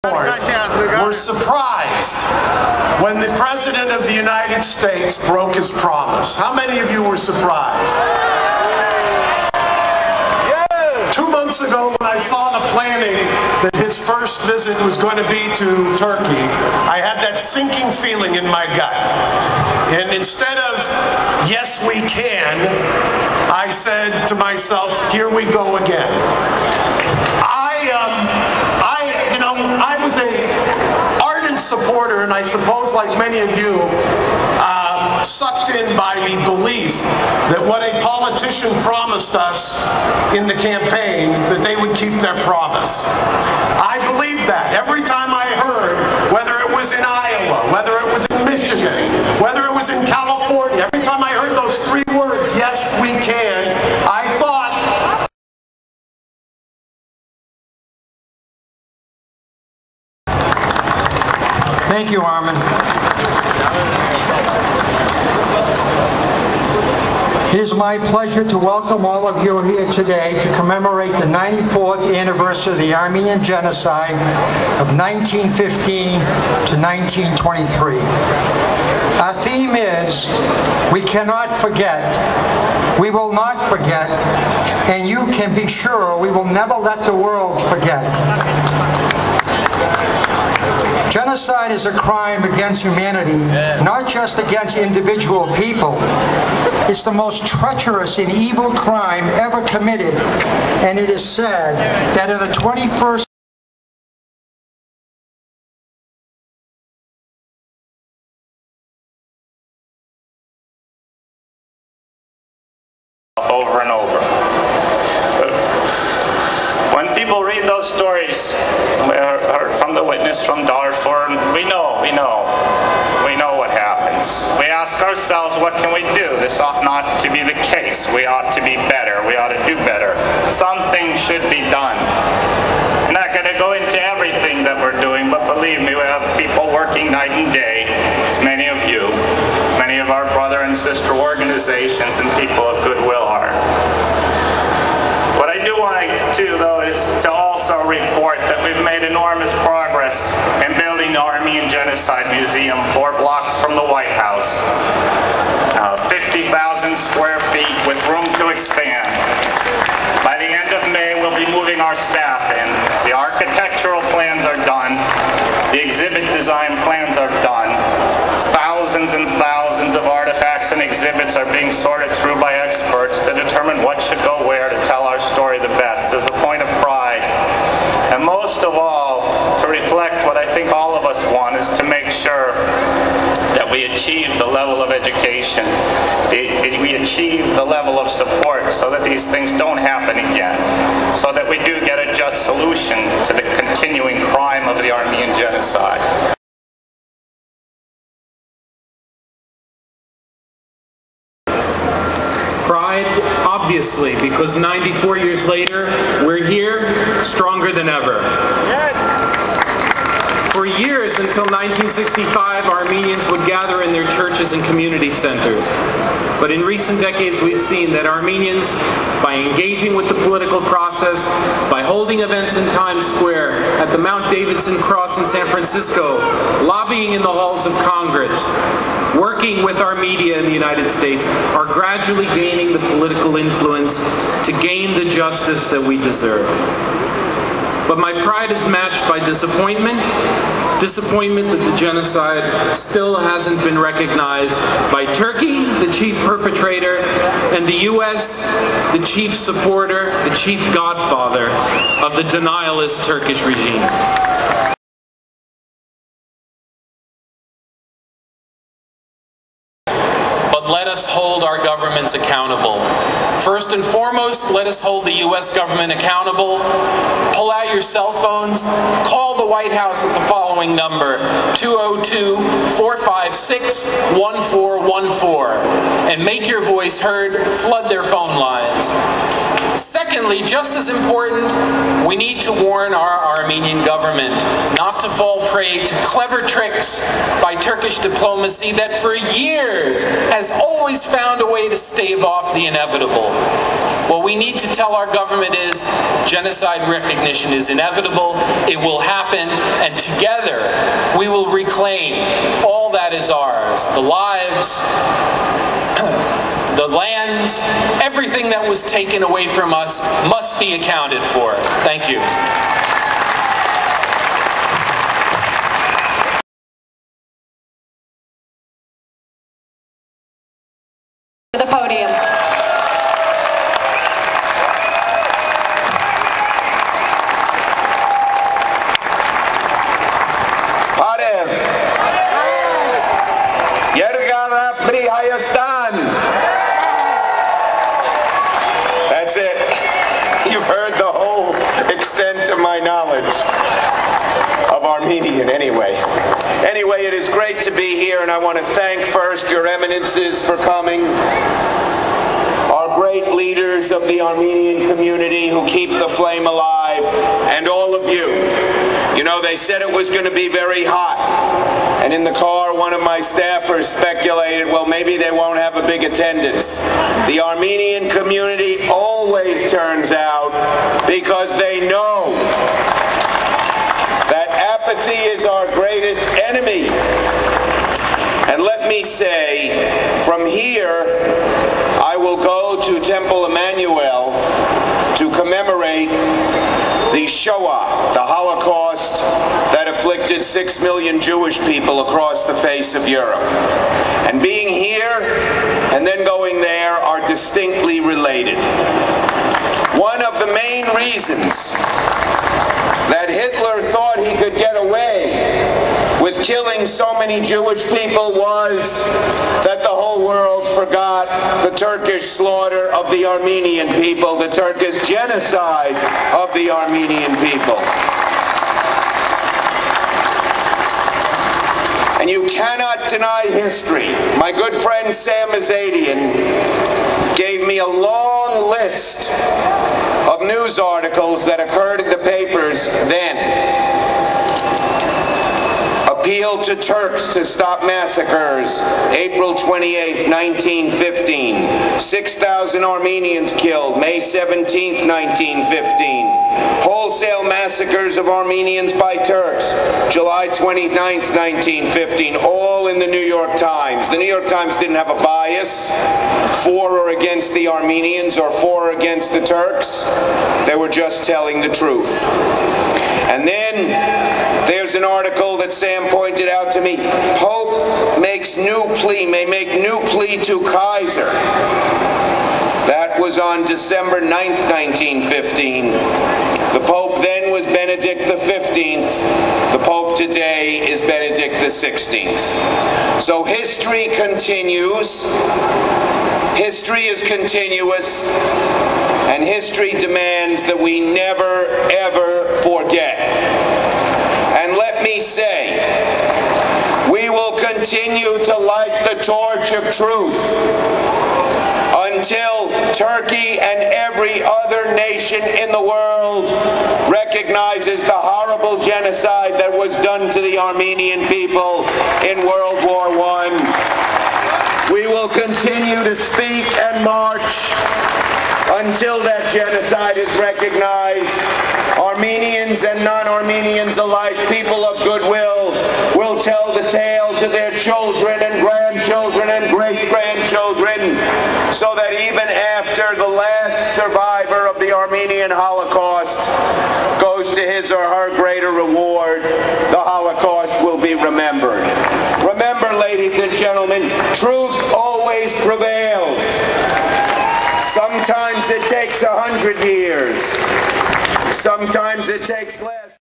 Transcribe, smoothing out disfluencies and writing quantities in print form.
were surprised when the President of the United States broke his promise. How many of you were surprised? 2 months ago, when I saw the planning that his first visit was going to be to Turkey, I had that sinking feeling in my gut. And instead of, yes, we can, I said to myself, here we go again. I was an ardent supporter, and I suppose like many of you, sucked in by the belief that what a politician promised us in the campaign, that they would keep their promise. I believed that. Every time I heard, whether it was in Iowa, whether it was in Michigan, whether it was in California, every time I heard those three words, yes, we can, I thought, thank you, Armin. It is my pleasure to welcome all of you here today to commemorate the 94th anniversary of the Armenian genocide of 1915 to 1923. Our theme is, we cannot forget, we will not forget, and you can be sure we will never let the world forget. Genocide is a crime against humanity, not just against individual people. It's the most treacherous and evil crime ever committed, and it is said that in the 21st over and over. When people read those stories, or from the witness from Darfur, we know what happens. We ask ourselves, what can we do? This ought not to be the case. We ought to be better. We ought to do better. Something should be done. I'm not going to go into everything that we're doing, but believe me, we have people working night and day, as many of you, many of our brother and sister organizations and people of goodwill are. What I do want to do, though, is to also report that we've made enormous progress in building the Armenian Genocide Museum 4 blocks from the White House. 50,000 square feet with room to expand. By the end of May, we'll be moving our staff in. The architectural plans are done. The exhibit design plans are done. Thousands and thousands of artifacts and exhibits are being sorted through by experts to determine what should go where to tell our story the best as a point of pride. And most of all, to reflect what I think all of us want is to make sure that we achieve the level of education, we achieve the level of support so that these things don't happen again, so that we do get a just solution to the continuing crime of the Armenian genocide. Pride, obviously, because 94 years later, we're here, stronger than ever. Yes. For years, until 1965, Armenians would gather in their churches and community centers. But in recent decades, we've seen that Armenians, by engaging with the political process, by holding events in Times Square, at the Mount Davidson Cross in San Francisco, lobbying in the halls of Congress, working with our media in the United States, are gradually gaining the political influence to gain the justice that we deserve. But my pride is matched by disappointment. Disappointment that the genocide still hasn't been recognized by Turkey, the chief perpetrator, and the US, the chief supporter, the chief godfather of the denialist Turkish regime. Let us hold our governments accountable. First and foremost, let us hold the U.S. government accountable. Pull out your cell phones, call the White House at the following number, 202-456-1414, and make your voice heard, flood their phone lines. Secondly, Secondly, just as important, we need to warn our Armenian government not to fall prey to clever tricks by Turkish diplomacy that for years has always found a way to stave off the inevitable. What we need to tell our government is genocide recognition is inevitable, it will happen, and together we will reclaim all that is ours, the lives, the lands, everything that was taken away from us must be accounted for. Thank you. To the podium. That's it. You've heard the whole extent of my knowledge of Armenian anyway. Anyway, it is great to be here, and I want to thank first your eminences for coming, our great leaders of the Armenian community who keep the flame alive, and all of you. You know, they said it was going to be very hot. And in the car, one of my staffers speculated, well, maybe they won't have a big attendance. The Armenian community always turns out because they know that apathy is our greatest enemy. And let me say, from here, I will go to Temple Emmanuel to commemorate the Shoah, the Holocaust that afflicted 6 million Jewish people across the face of Europe. And being here and then going there are distinctly related. One of the main reasons that Hitler thought he could get away with killing so many Jewish people was that the whole world forgot the Turkish slaughter of the Armenian people, the Turkish genocide of the Armenian people. And you cannot deny history. My good friend Sam Azadian gave me a long list of news articles that occurred in the papers then. Appeal to Turks to stop massacres, April 28, 1915. 6,000 Armenians killed, May 17, 1915. Wholesale massacres of Armenians by Turks, July 29, 1915, all in the New York Times. The New York Times didn't have a bias for or against the Armenians or for or against the Turks. They were just telling the truth. And then there's an article that Sam pointed out to me. Pope makes new plea, may make new plea to Kaiser. That was on December 9th, 1915. The Pope then was Benedict XV. The Pope today is Benedict XVI. So history continues. History is continuous. And history demands that we never, ever forget. And let me say, we will continue to light the torch of truth until Turkey and every other nation in the world recognizes the horrible genocide that was done to the Armenian people in World War I. We will continue to speak and march until that genocide is recognized. Armenians and non-Armenians alike, people of goodwill, will tell the tale to their children and grandchildren and great-grandchildren, so that even after the last survivor of the Armenian Holocaust goes to his or her greater reward, the Holocaust will be remembered. Remember, ladies and gentlemen, truth always prevails. Sometimes it takes 100 years. Sometimes it takes less.